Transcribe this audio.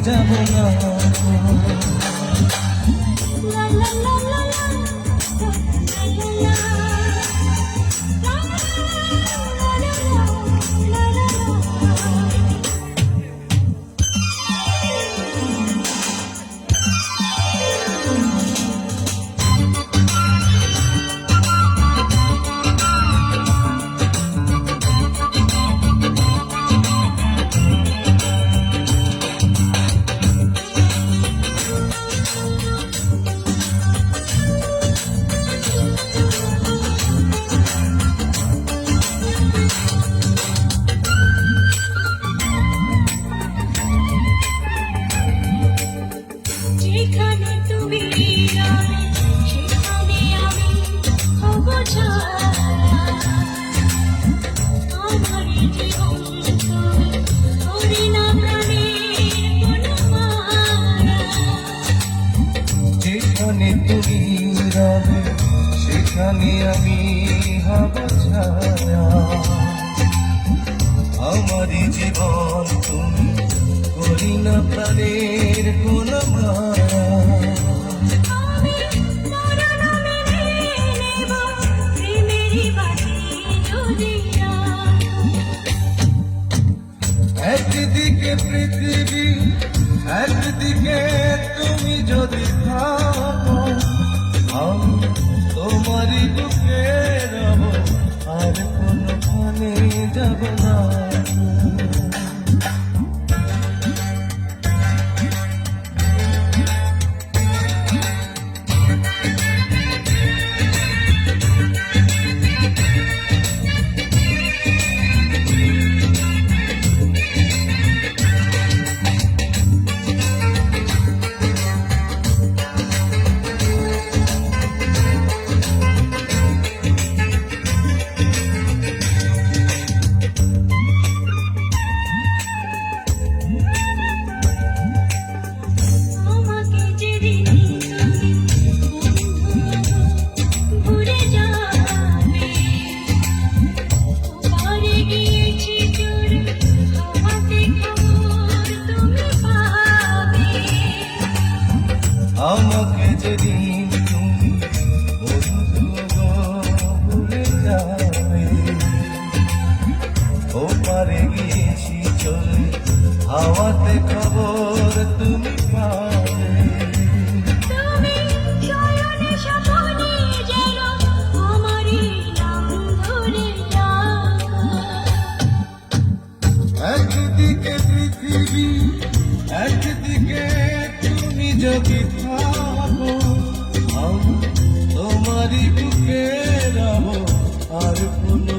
যাব না। যেখানে তুমি যাবে সেখানে আমি হব ছায়া, আমার জীবন তুমি করি না প্রাণের কোনো মায়া। যেখানে তুমি যাবে সেখানে আমি হব ছায়া, আমারই জীবন তুমি করি না প্রাণের কোন মায়া। আমি মরণ মেনে নেব প্রেমেরই বাতি জ্বলিয়া। একদিকে পৃথিবী একদিকে তুমি যদি থাকো, আমি তোমারই বুকে রব, আর কোনখানে যাব না। আমাকে যেদিন তুমি ভুলে যাবে, ওপারে গিয়েছি তোর হাওয়াতে খবর তুমি পাবে। আমাকে যেদিন তুমি বন্ধু গো ভুলে যাবে, ওপারে গিয়েছি চলে হাওয়াতে খবর তুমি পাবে। তুমি শয়নে স্বপনে যেন আমারই নাম ধরে ডাকো। একদিকে পৃথিবী একদিকে তুমি যদি থাকো, আমি তোমারই বুকে রব, আর কোনো